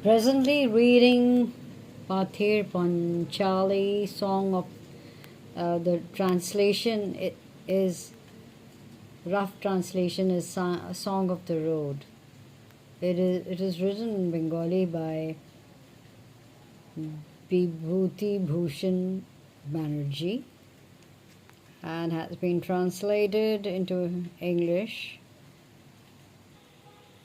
Presently reading Panchali song of the translation is rough translation is Song of the Road. It is written in Bengali by Bibhuti Bhushan Banerjee and has been translated into English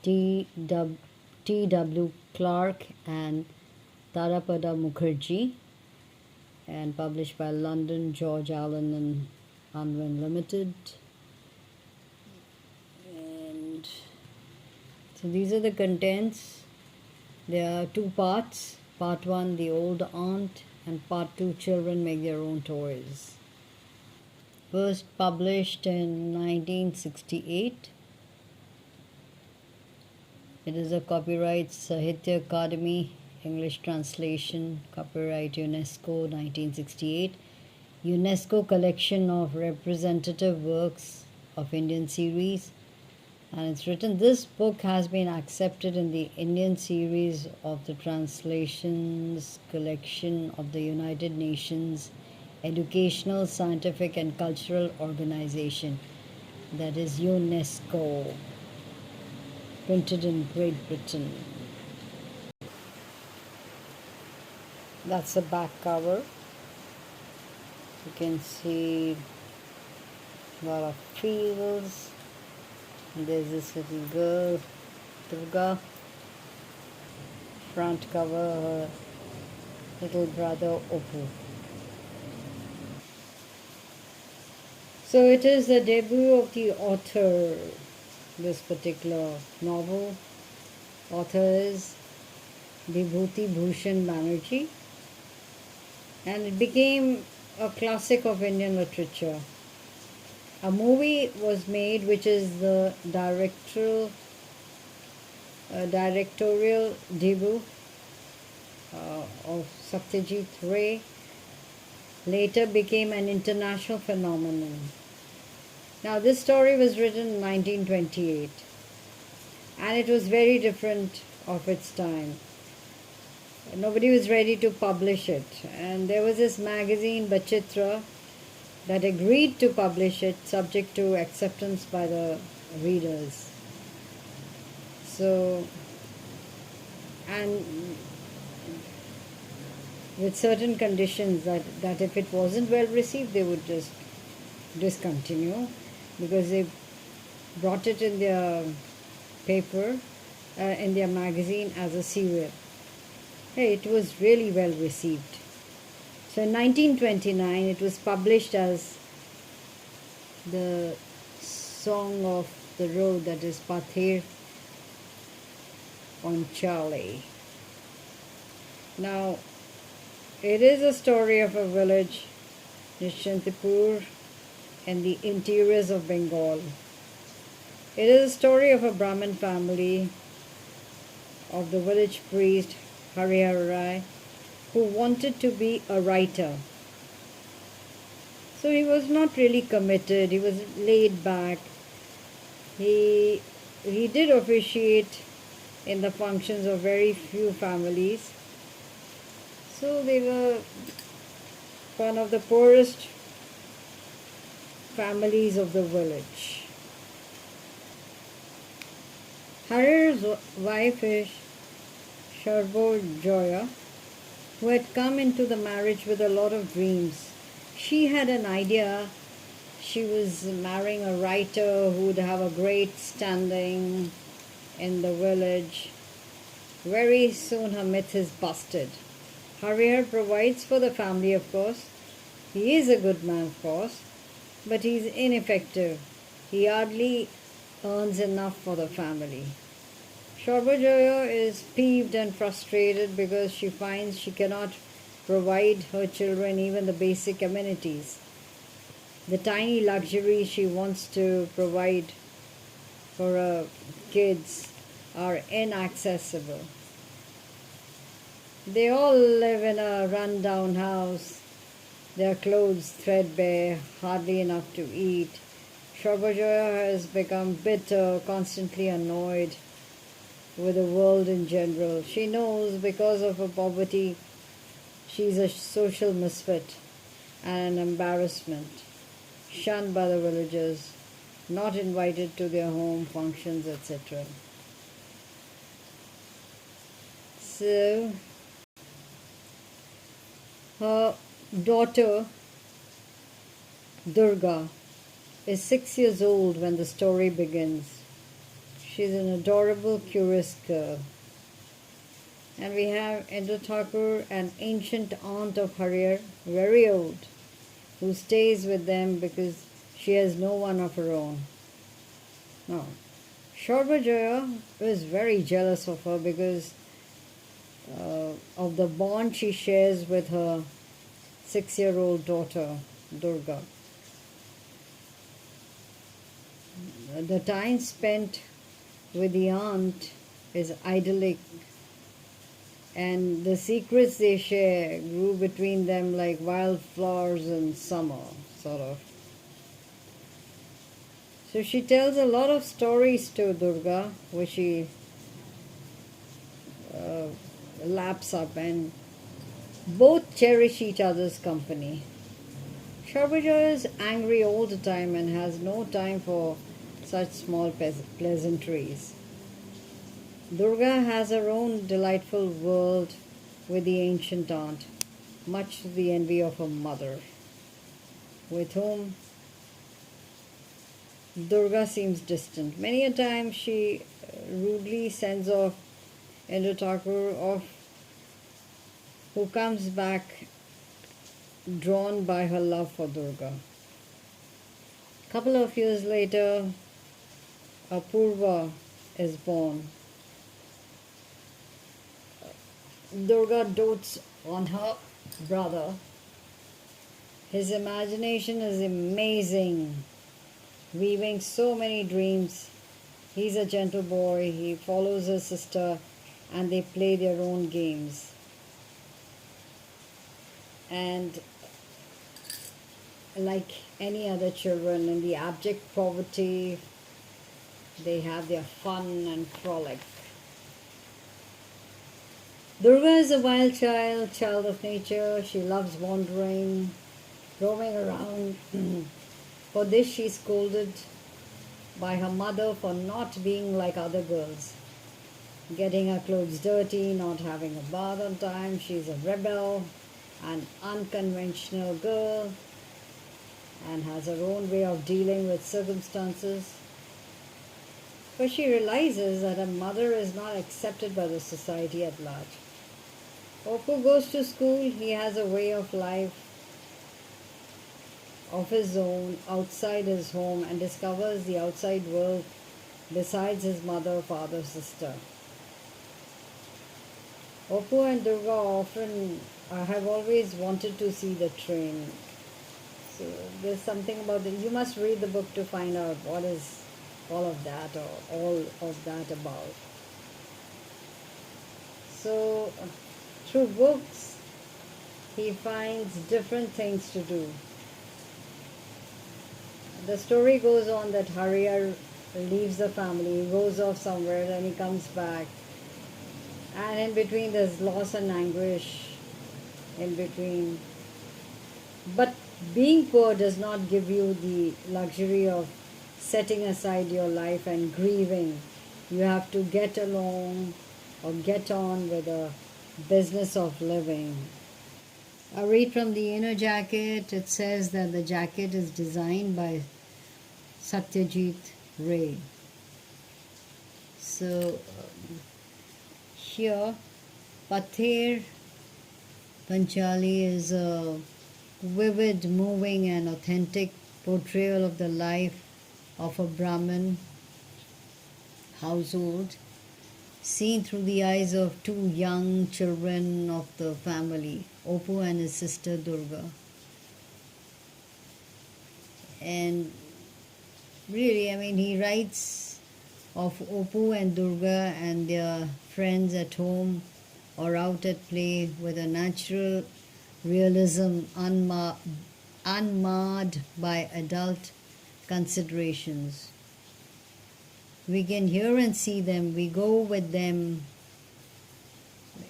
T.W. Clark and Tarapada Mukherjee, and published by London, George Allen and Unwin Limited. And so these are the contents. There are two parts. Part 1, The Old Aunt, and Part 2, Children Make Their Own Toys. First published in 1968. It is a copyright Sahitya Akademi, English translation, copyright UNESCO 1968, UNESCO collection of representative works of Indian series, and it's written, this book has been accepted in the Indian series of the translations collection of the United Nations Educational, Scientific and Cultural Organization, that is UNESCO, printed in Great Britain. That's the back cover. You can see a lot of fields. And there's this little girl, Durga. Front cover, her little brother, Opu. So it is the debut of the author, this particular novel. Author is Bibhuti Bhushan Banerjee, and it became a classic of Indian literature. A movie was made, which is the directorial debut of Satyajit Ray, later became an international phenomenon. Now, this story was written in 1928, and it was very different of its time. Nobody was ready to publish it, and there was this magazine, Bachitra, that agreed to publish it subject to acceptance by the readers. So, and with certain conditions that if it wasn't well received, they would just discontinue, because they brought it in their paper, in their magazine as a serial. Hey, it was really well received. So in 1929, it was published as the Song of the Road, that is Panchali. Now, it is a story of a village, Nishantipur, in the interiors of Bengal. It is a story of a Brahmin family, of the village priest Harihar Rai, who wanted to be a writer. So he was not really committed, he was laid back. He did officiate in the functions of very few families. So they were one of the poorest families of the village. Harir's wife is Joya, who had come into the marriage with a lot of dreams. She had an idea. She was marrying a writer who would have a great standing in the village. Very soon her myth is busted. Harihar provides for the family, of course. He is a good man, of course, but he's ineffective. He hardly earns enough for the family. Joya is peeved and frustrated because she finds she cannot provide her children even the basic amenities. The tiny luxuries she wants to provide for her kids are inaccessible. They all live in a run-down house, their clothes threadbare, hardly enough to eat. Joya has become bitter, constantly annoyed with the world in general. She knows because of her poverty, she's a social misfit and an embarrassment, shunned by the villagers, not invited to their home functions, etc. So, her daughter Durga is 6 years old when the story begins. She's an adorable, curious girl. And we have Indra Thakur, an ancient aunt of Harrier, very old, who stays with them because she has no one of her own. Now, Shorbajaya is very jealous of her because of the bond she shares with her 6-year-old daughter, Durga. The time spent with the aunt is idyllic, and the secrets they share grew between them like wildflowers in summer, sort of. So she tells a lot of stories to Durga, which she laps up, and both cherish each other's company. Sharbajaya is angry all the time and has no time for such small pleasantries. Durga has her own delightful world with the ancient aunt, much to the envy of her mother, with whom Durga seems distant. Many a time she rudely sends off Indra Thakur, who comes back drawn by her love for Durga. A couple of years later, Apurva is born. Durga dotes on her brother. His imagination is amazing, weaving so many dreams. He's a gentle boy, he follows his sister, and they play their own games. And like any other children in the abject poverty, they have their fun and frolic. Durga is a wild child of nature. She loves wandering, roaming around. For this she is scolded by her mother for not being like other girls, getting her clothes dirty, not having a bath on time. She is a rebel, an unconventional girl, and has her own way of dealing with circumstances. But she realizes that her mother is not accepted by the society at large. Oppu goes to school. He has a way of life of his own outside his home and discovers the outside world besides his mother, father, sister. Oppu and Durga often have always wanted to see the train. So there's something about it. You must read the book to find out what is all of that about. So through books, he finds different things to do. The story goes on that Harrier leaves the family, he goes off somewhere, then he comes back. And in between there's loss and anguish in between. But being poor does not give you the luxury of setting aside your life and grieving. You have to get along or get on with the business of living. I read from the inner jacket. It says that the jacket is designed by Satyajit Ray. So here, Pather Panchali is a vivid, moving and authentic portrayal of the life of a Brahmin household seen through the eyes of two young children of the family, Oppu and his sister Durga. And really, I mean, he writes of Oppu and Durga and their friends at home or out at play with a natural realism unmarred by adult considerations. We can hear and see them. We go with them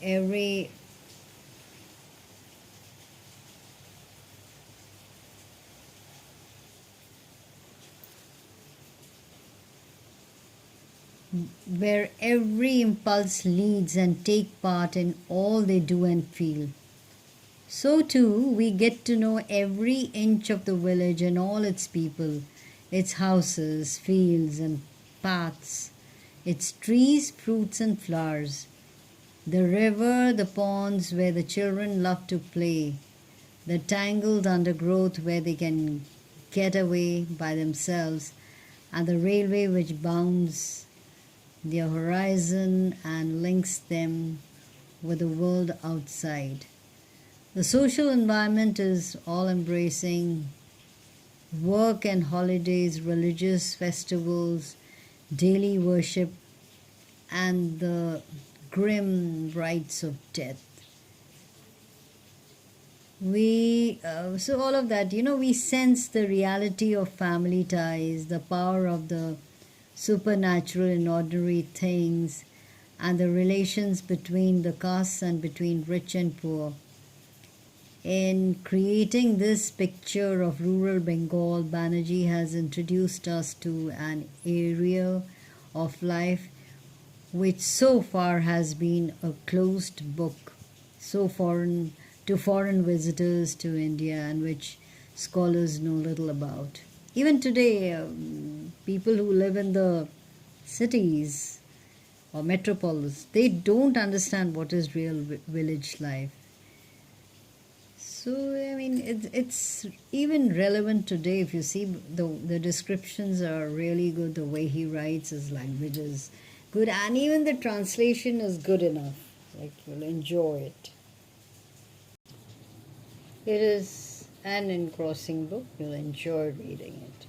every where every impulse leads and take part in all they do and feel. So too, we get to know every inch of the village and all its people, its houses, fields, and paths, its trees, fruits, and flowers, the river, the ponds where the children love to play, the tangled undergrowth where they can get away by themselves, and the railway which bounds their horizon and links them with the world outside. The social environment is all embracing work and holidays, religious festivals, daily worship, and the grim rites of death. So all of that, we sense the reality of family ties, the power of the supernatural in ordinary things, and the relations between the castes and between rich and poor. In creating this picture of rural Bengal, Banerjee has introduced us to an area of life which so far has been a closed book, so foreign to foreign visitors to India, and which scholars know little about. Even today, people who live in the cities or metropolis, they don't understand what is real village life. So, I mean, it's even relevant today. If you see, the descriptions are really good. The way he writes his language is good, and even the translation is good enough. Like, you'll enjoy it. It is an engrossing book. You'll enjoy reading it.